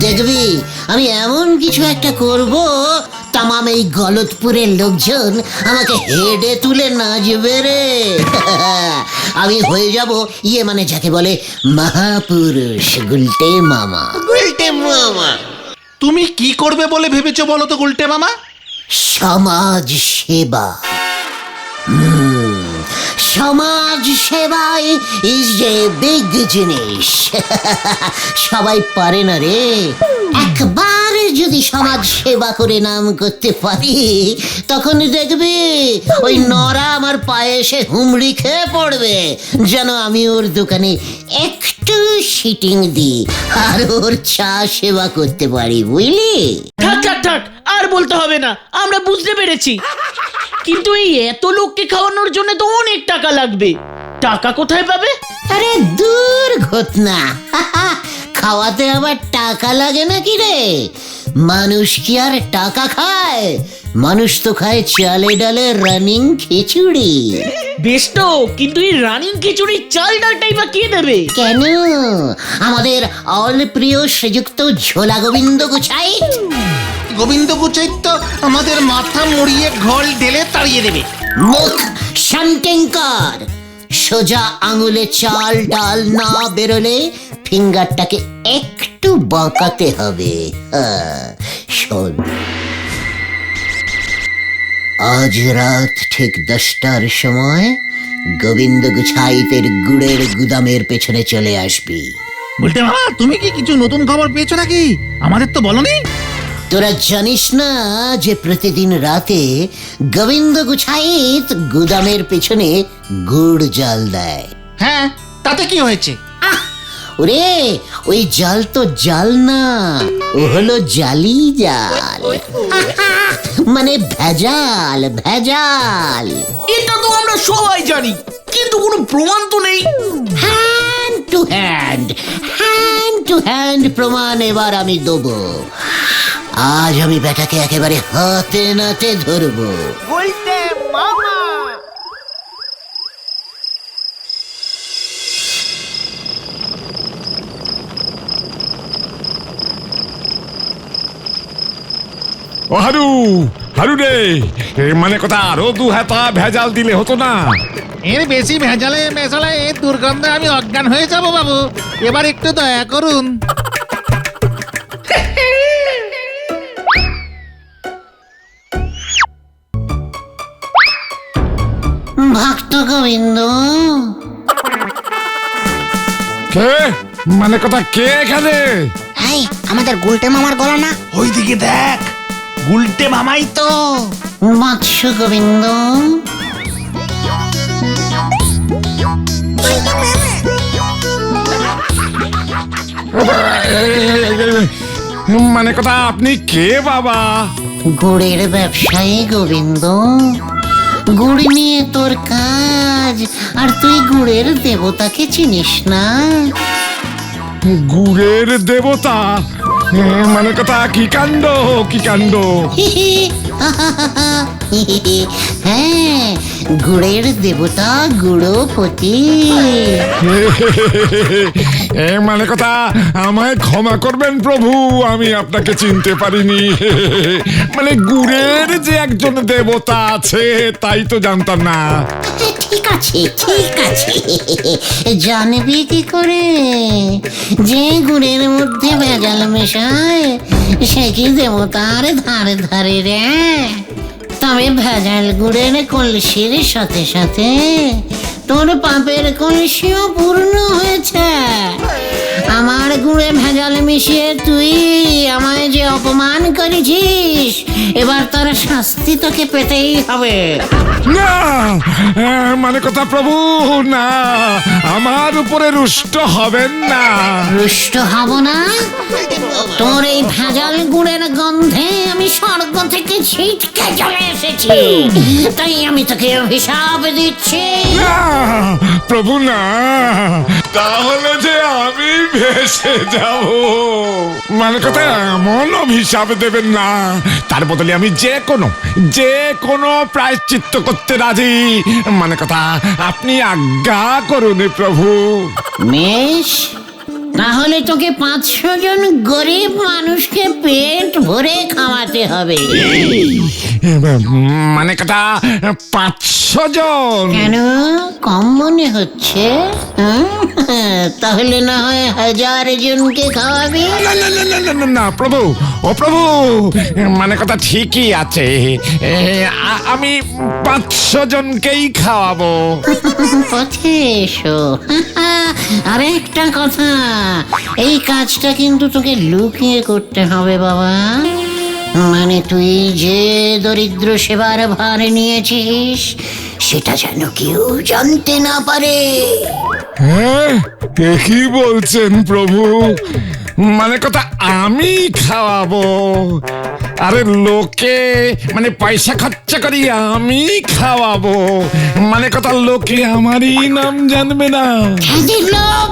দেখবি আমি এমন কিছু একটা করব, তামাম এই গলতপুরের লোকজন আমাকে হেডে তুলে নাচবে রে। আমি হয়ে যাব মানে যাকে বলে মহাপুরুষ গুলটে মামা। গুলটে মামা, তুমি কি করবে বলে ভেবেছো বলো তো গুলটে মামা? সমাজ সেবা। সমাজ সেবাই ইজ এ বিগ জিনিস। সবাই পারে না রে। একবার যদি সমাজ সেবা করে নাম করতে পারি, তখন দেখবি ওই নরা আমার পায়ে এসে হুমড়ি খেয়ে পড়বে, যেন আমি ওর দোকানে একটু সিটিং দিই আর ওর চা সেবা করতে পারি, বুঝলি? থাক থাক থাক, আর বলতে হবে না, আমরা বুঝতে পেরেছি। কিন্তু এই এত লোককে খাওয়ানোর জন্য তো অনেক টাকা লাগবে। টাকা কোথায় পাবে? আরে দূর ঘটনা, খাওয়াতে আবার টাকা লাগে নাকি রে? মানুষ কি আর টাকা খায়? মানুষ তো খায় চালে ডালে রানিং খিচুড়ি। বেশ তো, কিন্তু এই রানিং খিচুড়ির চাল ডালটাই বা কে দেবে? কেন? আমাদের অল প্রিয় শ্রীযুক্ত ঝোলা গোবিন্দ গুছাই। গোবিন্দ গুচাই তো আমাদের মাথা মুড়িয়ে ঘোল ঢেলে তাড়িয়ে দেবে। মুখ শান্তিঙ্কর। সোজা আঙুলে চাল ডাল না বেরোলে ফিঙ্গারটাকে একটু বাঁকাতে হবে। শোন, আজ রাত ঠিক 10টার সময় গোবিন্দ গুছাইতের গুড়ের গুদামের পেছনে চলে আসবি। বলতে মামা, তুমি কি কিছু নতুন খবর পেয়েছো নাকি? আমাদের তো বলনি। তোরা জানিস না যে প্রতিদিন রাতে গোবিন্দ গুছাইত গুদামের পেছনে গুড় জাল দেয়? হ্যাঁ, তাতে কি হয়েছে? ওরে, ওই জাল তো জাল না, ও হলো জালি জাল। মানে ভেজাল ভেজাল। এটা তো আমরা সবাই জানি, কিন্তু কোনো প্রমাণ তো নেই। হ্যান্ড টু হ্যান্ড প্রমাণ এবার আমি দেবো। আজ আমি বেটাকে একেবারে হাতে নাতে ধরবো। বলতে মামা, ও হারু, হারু রে, মানে কথা আরো 2 হাতা ভেজাল দিলে হতো না? এর বেশি ভেজালে মেশালে এর দুর্গন্ধে আমি অজ্ঞান হয়ে যাব বাবু। এবার একটু দয়া করুন। ভক্ত গোবিন্দ, কে? মানে কথা কে এখানে? এই আমাদের গুলটে মামার গলা না? ওইদিকে দেখ, গুলটে মামাই তো। বৎস গোবিন্দ, মানে কথা আপনি কে বাবা? গুড়ের ব্যবসায়ী গোবিন্দ। গুড় নিয়ে তোর কাজ, আর তুই গুড়ের দেবতাকে চিনিস না? গুড়ের দেবতা? মানে কথা কি কাণ্ড, কি কাণ্ড! হ্যাঁ, গুড়ের দেবতা গুড়পতি। মানে কথা আমায় ক্ষমা করবেন প্রভু, আমি আপনাকে চিনতে পারিনি। মানে গুড়ের যে একজন দেবতা আছে তাই তো জানতাম না। ঠিক আছে ঠিক আছে, জানবি কি করে? যে গুড়ের মধ্যে ভেজাল মেশায় সে কি দেবতার ধারে ধারে রে? তবে ভেজাল গুড়ের কলসির সাথে সাথে তোর পাপের কলসিও পূর্ণ হয়েছে। আমার গুড়ে ভেজাল মিশিয়ে তুই আমায় যে অপমান করেছিস, এবার তার শাস্তি তোকে পেতেই হবে। না, মানে কথা প্রভু, না, আমার উপরে রুষ্ট হবেন না। রুষ্ট হব না? তোর এই ভেজাল গুড়ের গন্ধে আমি স্বর্গ থেকে ছিটকে চলে এসেছি, তাই আমি তোকে অভিশাপ দিচ্ছি। না প্রভু না, তাহলে যে আমি ভেসে যাব। মানে কথা এমন অভিশাপ দেবেন না, তার বদলে আমি যে কোনো প্রায়শ্চিত্ত করতে রাজি। মানে কথা আপনি আজ্ঞা করুন প্রভু। বেশ, তাহলে তোকে 500 জন গরিব মানুষকে পেট ভরে খাওয়াতে হবে। মানে কথা 500 জন? কেন, কম মনে হচ্ছে? তাহলে না হয় 1000 জনকে খাওয়াবি। না না না না না না না প্রভু, ও প্রভু, মানে কথা ঠিকই আছে, আমি 500 জনকেই খাওয়াবো। পথে এসো। আর একটা কথা, এই কাজটা কিন্তু তোকে লুকিয়ে করতে হবে বাবা। মানে তুই যে দরিদ্র সেবার ভার নিয়েছিস সেটা যেন কেউ জানতে না পারে। হ্যাঁ, কি বলছেন প্রভু? মানে কথা আমি খাওয়াবো? আরে লোকে মানে পয়সা খরচা করি আমি খাওয়াবো, মানে কথা লোকে আমারই নাম জানবে না। খ্যাতির লোভ,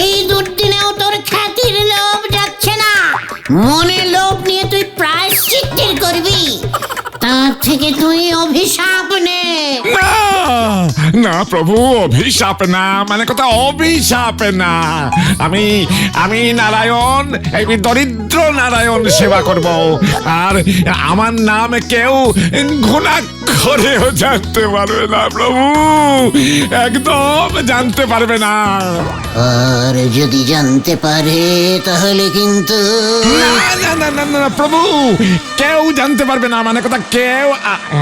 এই দুর্দিনেও তোর খ্যাতির লোভ যাচ্ছে না। মনে লোভ নিয়ে তুই প্রায়শ্চিত্তের করবি, তার থেকে তুই অভিশাপ নে। না না প্রভু, অভিশাপ না, মানে কথা অভিশাপ না। আমি নারায়ণ, এই দরিদ্র নারায়ণ সেবা করব, আর আমার নাম কেউ ঘুণাক্ষরেও জানতে পারবে না প্রভু, একদম জানতে পারবে না। আর যদি জানতে পারে তাহলে কিন্তু না না না না না প্রভু, কেউ জানতে পারবে না, মানে কথা কেউ।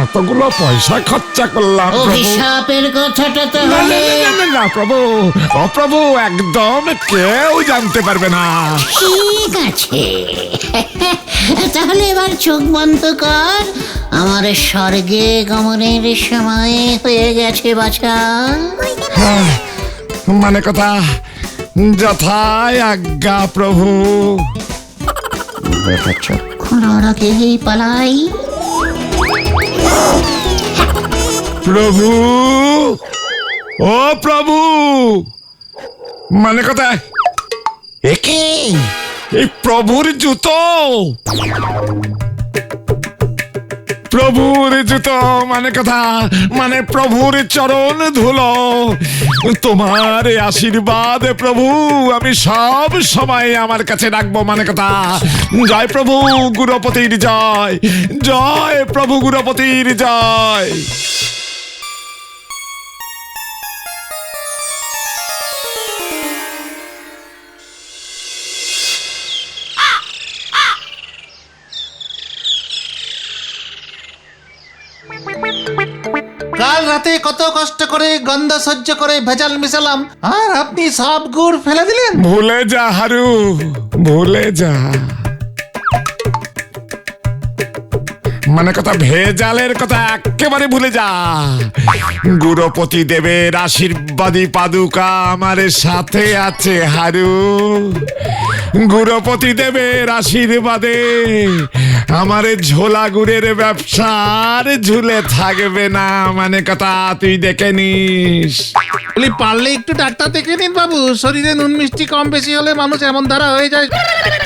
এতগুলো পয়সা খরচা করলাম প্রভু। অভিশাপের কথাটা না না তাহলে না না না প্রভু, ও প্রভু, একদম কেউ জানতে পারবে না। ঠিক আছে। তাহলে এবার চোখ বন্ধ কর, আমার স্বর্গে গমনের সময় হয়ে গেছে বাছা। মানে কথা যথায় আজ্ঞা প্রভু। চক্ষু নরকেই পালাই। প্রভু, ও প্রভু, মানে কথা একে এই প্রভুর জুতো, প্রভুর জুতো, মানে কথা মানে প্রভুর চরণ ধুলো। তোমার এই আশীর্বাদ প্রভু আমি সব সময় আমার কাছে রাখবো। মানে কথা জয় প্রভু গুরুপতির জয়, জয় প্রভু গুরুপতির জয়। কাল রাতে কত কষ্ট করে গন্ধ সহ্য করে ভেজাল মিশালাম, আর আপনি সব গুড় ফেলে দিলেন। ভুলে যা হারু, ভুলে যা। মানে কথা ভেজালের কথা একেবারে ভুলে যা। গুরুপতি দেবের আশীর্বাদী পাদুকা আমার সাথে আছে হারু। গুরুপতি দেবের আশীর্বাদে আমার ঝোলা গুড়ের ব্যবসার ঝুলে থাকবে না। মানে কথা তুই দেখে নিস। বলি পারলে একটু ডাক্তার দেখে নিন বাবু, শরীরে নুন মিষ্টি কম বেশি হলে মানুষ এমন ধারা হয়ে যায়।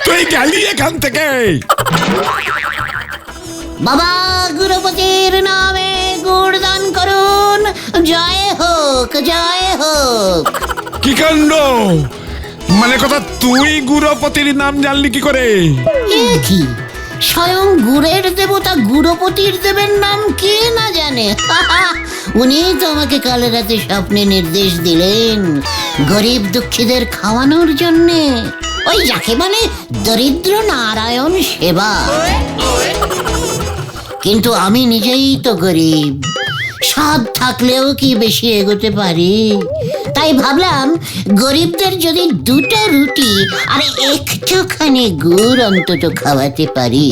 তুই গেলি এখান থেকে। বাবা গুরুপতির নামে গুড় দান করুন। জয় হোক, জয় হোক। কি কাণ্ড! মানে কথা তুই গুরুপতির নাম জানলি কি করে? এ কি, স্বয়ং গুড়ের দেবতা গুরুপতির দেবের নাম কে না জানে? উনি তো আমাকে কাল রাতে স্বপ্নে নির্দেশ দিলেন গরিব দুঃখীদের খাওয়ানোর জন্যে, ওই যাকে বলে দরিদ্র নারায়ণ সেবা। কিন্তু আমি নিজেই তো গরিব, সাধ থাকলেও কি বেশি এগোতে পারি? তাই ভাবলাম গরিবদের যদি 2টা রুটি আর একটুখানি গুড় অন্তত খাওয়াতে পারি।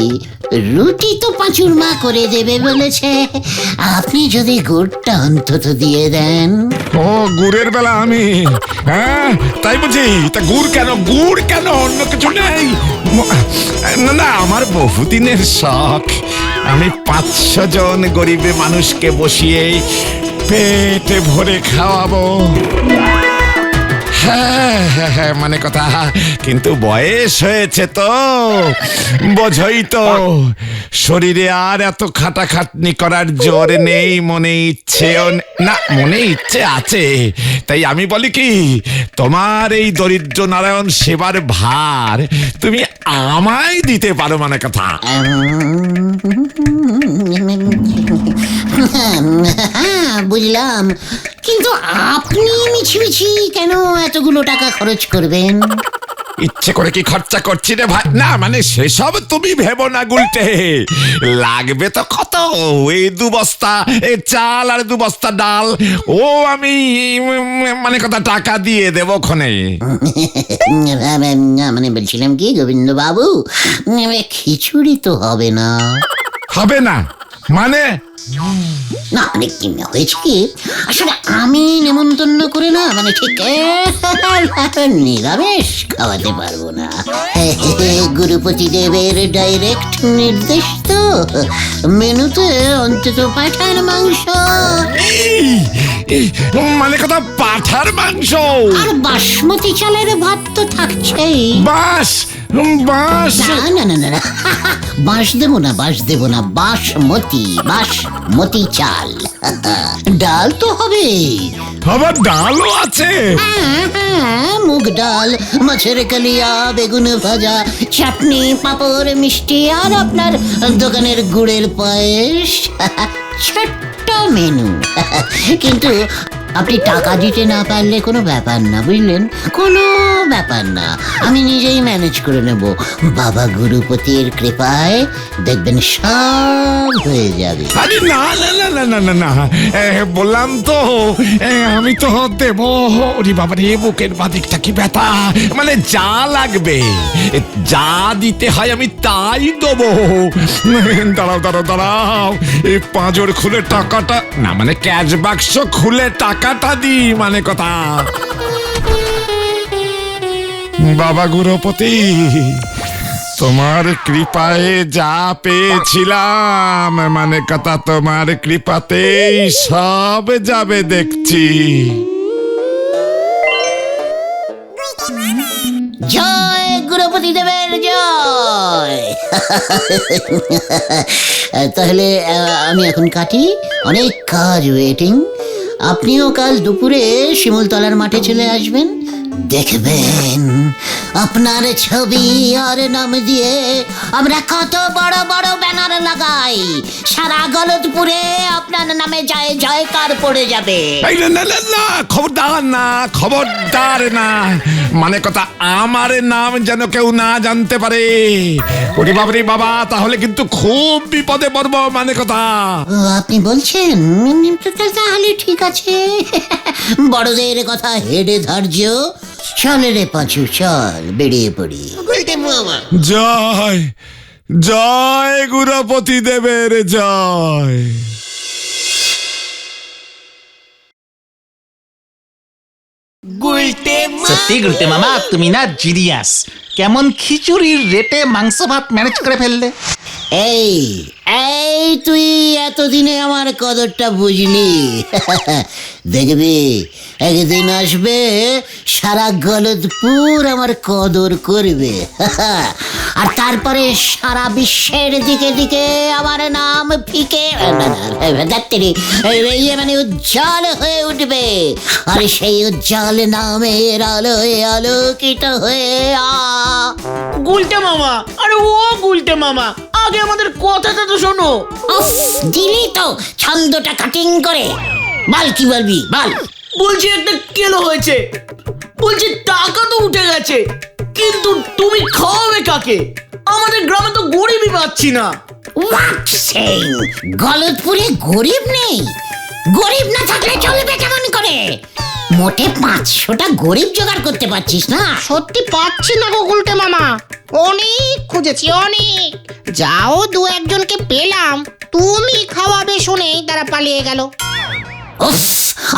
রুটি তো পাঁচুর মা করে দেবে বলেছে, আপনি যদি গুড়টা অন্তত দিয়ে দেন। ও গুড়ের বেলা আমি, হ্যাঁ তাই বুঝি? তা গুড় কেন, গুড় কেন, অন্য কিছু নেই? না না, আমার বহুদিনের শখ, আমি 500 জন গরিব মানুষকে বসিয়ে পেটে ভরে খাওয়াবো। মানে কথা, কিন্তু বয়স হয়েছে তো, বোঝই তো, শরীরে আর এত খাটাখাটনি করার জোর নেই, মনে ইচ্ছেও না, মনে ইচ্ছে আছে। তাই আমি বলি কি, তোমার এই দরিদ্র নারায়ণ সেবার ভার তুমি আমায় দিতে পারো, মানে কথা। বুঝলাম, কিন্তু আপনি মিছিমিছি কেন এতগুলো টাকা খরচ করবেন? ইচ্ছে করে কি খরচা করছি রে ভাই? না মানে সেসব তুমি ভেবো না গুলটে, লাগবে তো কত, এই 2 বস্তা এই চাল আর 2 বস্তা ডাল, ও আমি মানে কথা টাকা দিয়ে দেবো ক্ষণে। মানে বলছিলাম কি গোবিন্দ বাবু, খিচুড়ি তো হবে না। হবে না মানে? না মানে কি হয়েছে কি, আসলে আমি নেমন্তন্ন করে না, মানে ঠিক নিরামিষ খাওয়াতে পারবো না। গুরুপতি দেবের ডাইরেক্ট নির্দেশ তো, মেনুতে অন্তত পাঠার মাংস, মানে কথা পাঠার মাংস আর বাসমতি চালের ভাত তো থাকছেই। বাস বাস না না না না, বাঁশ দেবো না, বাঁশ দেবো না, বাসমতি চাল। ডাল তো হবে, আবার ডালও আছে। হ্যাঁ, মুগ ডাল, মাছের কালিয়া, বেগুন ভাজা, চাটনি, পাঁপড়, মিষ্টি, আর আপনার দোকানের গুড়ের পায়েস। ছোট্ট মেনু, কিন্তু আপনি টাকা দিতে না পারলে কোনো ব্যাপার না, বুঝলেন, কোনো ব্যাপার না, আমি নিজেই ম্যানেজ করে নেব। বাবা গুরুপতির কৃপায় দেখবেন সব হয়ে যাবে। আরে না না না না না না না, বললাম তো আমি তো দেব। ওরে বাবা রে, বুকের বাদিকটা কি ব্যথা, মানে যা লাগবে যা দিতে হয় আমি তাই দেবো। দাঁড়াও দাঁড়াও দাঁড়াও, এই পাঁজর খুলে টাকাটা, না মানে ক্যাশ বাক্স খুলে টাকাটা দি, মানে কথা। বাবা গুরুপতি, তোমার কৃপায় যা পেয়েছিলাম, মানে কথা তোমার কৃপাতেই সব যাবে দেখছি। জয় গুরুপতি দেবের জয়। তাহলে আমি এখন কাটি, অনেক কাজ ওয়েটিং। আপনিও কাল দুপুরে শিমুলতলার মাঠে চলে আসবেন, দেখবেন আপনার ছবি আর নাম দিয়ে আমরা কত বড় বড় ব্যানার লাগাই, সারা গলতপুরে আপনার নামে জয় জয়কার পড়ে যাবে। এই না না না না, খবরদার না, খবরদার না, মানে কথা আমার নাম যেন কেউ না জানতে পারে। ওরে বাবা রে বাবা, তাহলে কিন্তু খুব বিপদে পড়বো, মানে কথা। ও, আপনি বলছেন, তাহলে ঠিক আছে। বড়দের কথা হেডে ধার্য। চলে রে পাঁচু, চল বেরিয়ে পড়ি। জয় জয় গুরুপতি দেবের জয়। সত্যি গুলটে মামা, তুমি না জিনিয়াস। কেমন খিচুড়ির রেটে মাংস ভাত ম্যানেজ করে ফেললে। এই এই তুই এতদিনে আমার কদরটা বুঝলি। দেখবি একদিন আসবে সারা গলদপুর আমার কদর করবে, আর তারপরে সারা বিশ্বের দিকে দিকে আমার নাম ফিকে মানে উজ্জ্বল হয়ে উঠবে, আর সেই উজ্জ্বল নামের আলোয় আলোকিত হয়ে গুলটে মামা, আরে ও গুলটে মামা, আগে আমাদের কথাটা তো শোনো। উফ, দিলি তো ছন্দটা কাটিং করে। বল কি বলবি, বল। বলছি একটা কেলো হয়েছে, বলছি টাকা তো উঠে গেছে, কিন্তু তুমি খাওয়াবে কাকে? আমাদের গ্রামে তো গরিবই পাচ্ছি না। হোয়াট সেইং, গলতপুরে গরিব নেই? গরিব না থাকলে চলবে কেমন করে? মোটে 500টা গরিব জোগাড় করতে পারছিস না? সত্যি পাচ্ছি না গো গুলটে মামা, অনেক খুঁজেছি অনেক, যাও 2-1জনকে পেলাম, তুমি খাওয়াবে শুনেই তারা পালিয়ে গেল। উফ,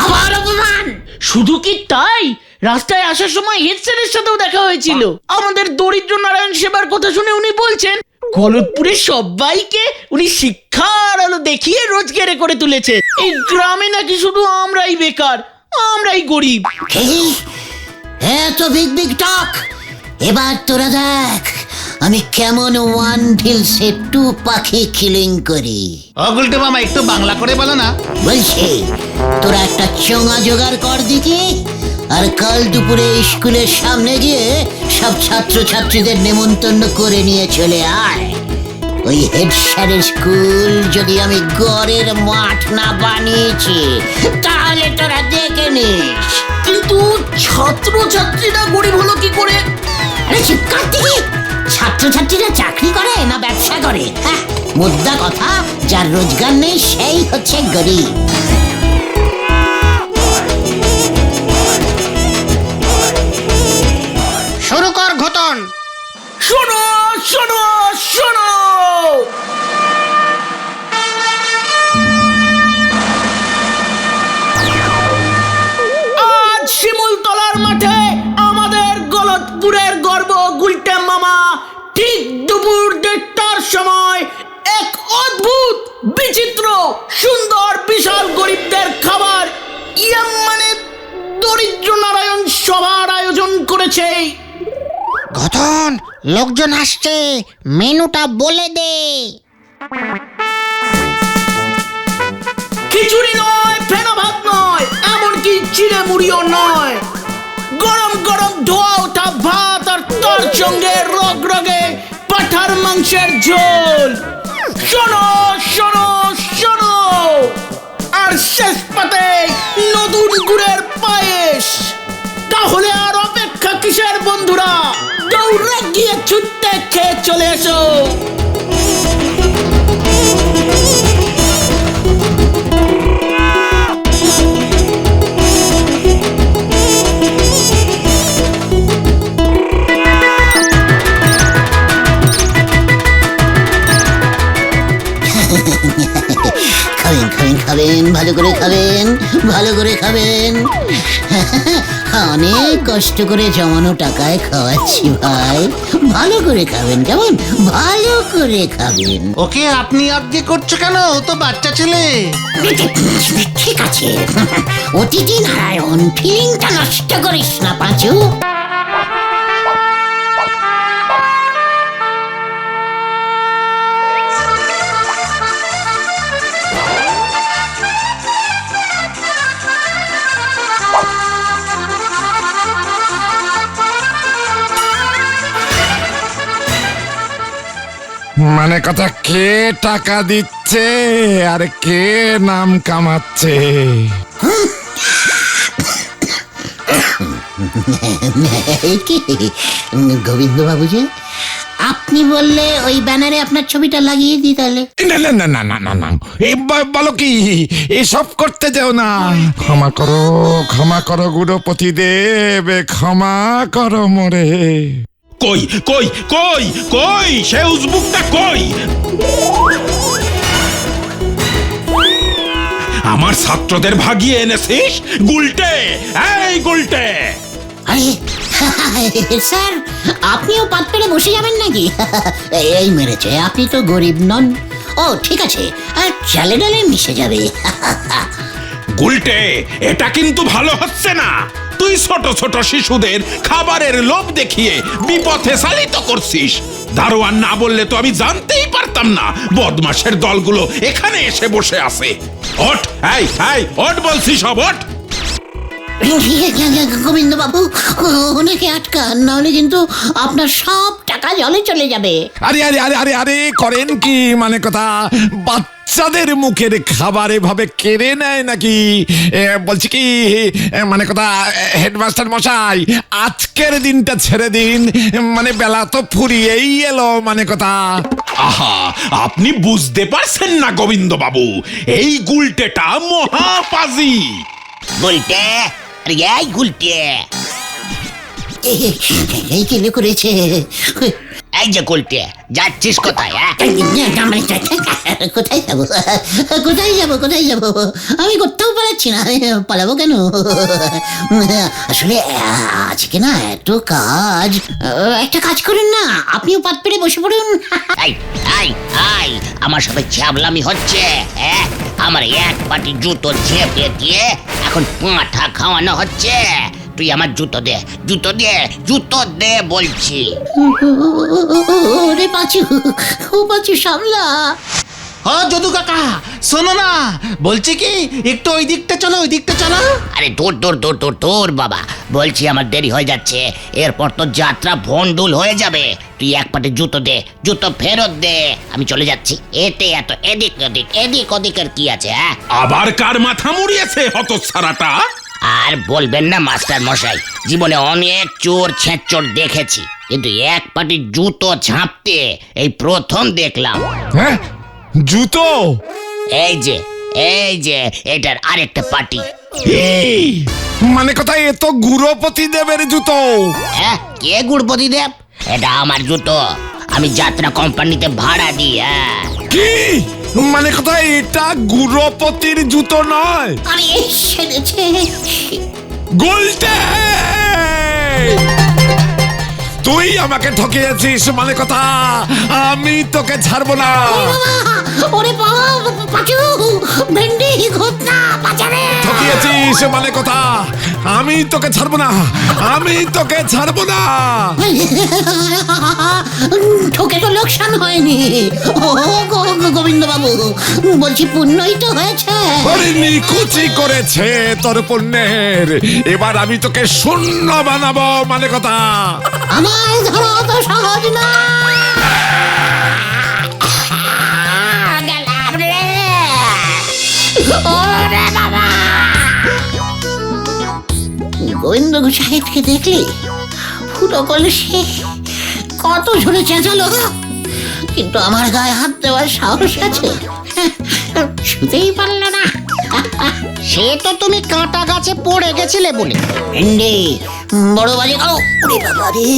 আবার অপমান। শুধু কি তাই, রাস্তায় আসার সময় হেড স্যারের সাথেও দেখা হয়েছিল। আমাদের দরিদ্র নারায়ণ সেবার কথা শুনে উনি বলছেন গলতপুরের সবাইকে উনি শিক্ষার আলো দেখিয়ে রোজগারে করে তুলেছে। এই গ্রামে নাকি শুধু আমরাই বেকার, আমরাই গরিব। হ্যাঁ তো বিগ বিগ টক, এবার তোরা দেখ আমি কেমন ওয়ান ঢিলসে টু পাখি কিলিং করি। ও গুলটে মামা একটু বাংলা করে বলো না। বলছি তোরা একটা চোঙা জোগাড় কর দিকে, আর কাল দুপুরে স্কুলের সামনে গিয়ে সব ছাত্রছাত্রীদের নেমন্তন্ন করে নিয়ে চলে আয়। ওই হেড স্যারের স্কুল যদি আমি গড়ের মাঠ না বানিয়েছি তাহলে তোরা দেখে নিস। কিন্তু ছাত্রছাত্রীরা গরিব হলো কি করে? আরে চুপ কর দিকে। ছাত্রছাত্রীরা চাকরি করে না ব্যবসা করে? হ্যাঁ, মুদ্রা কথা, যার রোজগার নেই সেই হচ্ছে গরিব। শুরু কর ঘটন। শোনো শোনো শোনো, আজ শিমুলতলার মাঠে আমাদের গলতপুরের গর্ব গুলটে মামা ঠিক দুপুর 1:30টার সময় এক অদ্ভুত বিচিত্র সুন্দর বিশাল গরিবদের খাবার মানে দরিদ্র নারায়ণ সভার আয়োজন করেছে। ঘটন, লোকজন আসছে, মেনুটা বলে দে। খিচুড়ি নয়, ফেনা ভাত নয়, এমনকি চিড়ে মুড়িও নয়, গরম গরম ধোয়া ওঠা ভাত আর তার সঙ্গে রগরগে পাঠার মাংসের ঝোল। শোনো শোনো শোনো, আর শেষ পাতে নতুন গুড়ের পায়েস। তাহলে আর অপেক্ষা কিসের বন্ধুরা, দৌড়ে গিয়ে ছুটতে খেয়ে চলে এসো। খাবেন খাবেন খাবেন, ভালো করে খাবেন, ভালো করে খাবেন। অনেক কষ্ট করে জমানো টাকায় খাওয়াচ্ছি ভাই, ভালো করে খাবেন, কেমন ভালো করে খাবেন। ওকে আপনি আজ্ঞে করছো কেন? ও তো বাচ্চা ছেলে। ঠিক আছে, অতিথি নারায়ণ, ফিলিংটা নষ্ট করিস না পাঁচু। মানে কথা, কে টাকা দিচ্ছে আর কে নাম কামাচ্ছে? গোবিন্দ বাবু যে, আপনি বললে ওই ব্যানারে আপনার ছবিটা লাগিয়ে দিই তাহলে। না না না না না না না, বলো কি, এসব করতে যাও না। ক্ষমা করো গুরুপতি দেব, ক্ষমা করো মোরে। কই কই কই কই সে উজবুকটা কই? আমার ছাত্রদের ভাগিয়ে এনেছিস গুলটে, এই গুলটে। আরে স্যার, আপনিও পাত পেরে বসে যাবেন নাকি? এই মেরেছে, আপনি তো গরিব নন। ও ঠিক আছে, আর চালে ডালে মিশে যাবে। গুলটে, এটা কিন্তু ভালো হচ্ছে না। তুই ছোট ছোট শিশুদের খাবারের লোভ দেখিয়ে বিপথে চালিত করছিস। দারোয়ান না বললে তো আমি জানতেই পারতাম না বদমাশের দলগুলো এখানে এসে বসে আছে। ওঠ, এই এই ওঠ বলছি, সব ওঠ। গোবিন্দ বাবু, ওনাকে আটকান, নাহলে কিন্তু আপনার সব টাকা জলে চলে যাবে। আরে আরে আরে আরে আরে, করেন কি? মানে কথা, বাচ্চাদের মুখের খাবার এভাবে কেড়ে নেয় নাকি? বলছি কি, মানে কথা, হেডমাস্টার মশাই, আজকের দিনটা ছেড়ে দিন, মানে বেলা তো ফুরিয়েই এলো। মানে কথা, আহা, আপনি বুঝতে পারছেন না গোবিন্দ বাবু, এই গুলটেটা মহাপাজি। গুলটে, আরে এই গুলটে, এই কেলে করেছে। এই যে গুলটে, যাচ্ছিস কোথায়? কোথায় যাবো, কোথায় যাবো, কোথায় যাবো? আমি কোথাও পালাচ্ছি না, পালাবো কেন? আসলে আজকে না এত কাজ। একটা কাজ করুন না, আপনিও পাত পেরে বসে পড়ুন। এই এই এই, আমার সাথে ছ্যাবলামি হচ্ছে, হ্যাঁ? আমার এক পাটি জুতো ঝেপে দিয়ে এখন পাঁঠা খাওয়ানো হচ্ছে। তুই আমার জুতো দে, জুতো দে, জুতো দে বলছি। ওরে পাঁচু, ও পাঁচু সামলা। ও যদু কাকা শোনো না, বলছি কি একটু ওই দিকটা চলো, ওই দিকটা চলো। আরে দূর দূর দূর দূর দূর বাবা, বলছি আমার দেরি হয়ে যাচ্ছে, এরপর তো যাত্রা ভন্ডুল হয়ে যাবে। তুই এক পাটে জুতো দে, জুতো ফেরত দে, আমি চলে যাচ্ছি। এতে এত এদিক ওদিক এদিক ওদিকের কি আছে? হ্যাঁ, আবার কার মাথা মুড়িয়েছে হতচ্ছাড়াটা? আর বলবেন না মাস্টার মশাই, জীবনে অনেক চোর ছেঁচোর দেখেছি, কিন্তু এক পাটি জুতো ঝাঁপতে এই প্রথম দেখলাম। হ্যাঁ, জুতো? এই যে এটার আরেকটা পাটি। এই মানে কথা, এ তো গুরুপতি দেবের জুতো। হ্যাঁ, কে গুড়পতি দেব? এটা আমার জুতো, আমি যাত্রা কোম্পানিতে ভাড়া দিই। হ্যাঁ, কি মানে কথা, এটা গুরুপতির জুতো নয়? আরে সেরেছে। গুলটে, তুই আমাকে ঠকিয়েছিস, মানে কথা আমি তোকে ছাড়বো না। ওরে পাঁচু, ভেন্ডি ঘটনা বাজারে। ঠকিয়েছিস মানে কথা, আমি তোকে ছাড়বো না, আমি তোকে ছাড়বো না। ঠকে তো লোকসান হয়নি। ও গোবিন্দ বাবু, বলছি পুণ্যই তো হয়েছে। আরে নিকুচি করেছে তোর পুণ্যের, এবার আমি তোকে শূন্য বানাবো, মানে কথা। আমার ধরা তো সহজ না। গেলাম রে। ওরে বাবা, গোবিন্দ সাহেবকে দেখলি ফুটো কলসি কত ঝরে চেঁচালো, কিন্তু আমার গায়ে হাত দেওয়ার সাহস আছে? শুতেই পারলো না। সে তো তুমি কাঁটা গাছে পড়ে গেছিলে বলে। ভেন্ডি বড় বাজে, ও ওরে বাবা রে,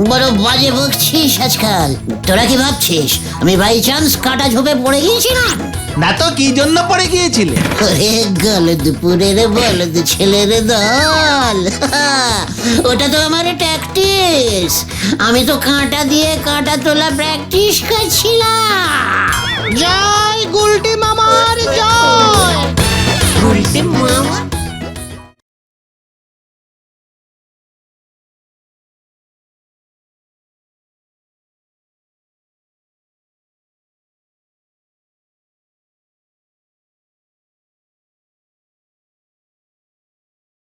বড় বাজে বকছিস আজকাল। তোরা কি ভাবছিস আমি বাই চান্স কাটা ঝোপে পড়ে গিয়েছিলাম? না তো কি জন্য পড়ে গিয়েছিলে? ওরে গলদপুরের বলদ ছেলের দল, ওটা তো আমার ট্যাকটিস। আমি তো কাঁটা দিয়ে কাঁটা তোলা প্র্যাকটিস করছিলাম। জয় গুলটি মামার জয়। উল্টে মামা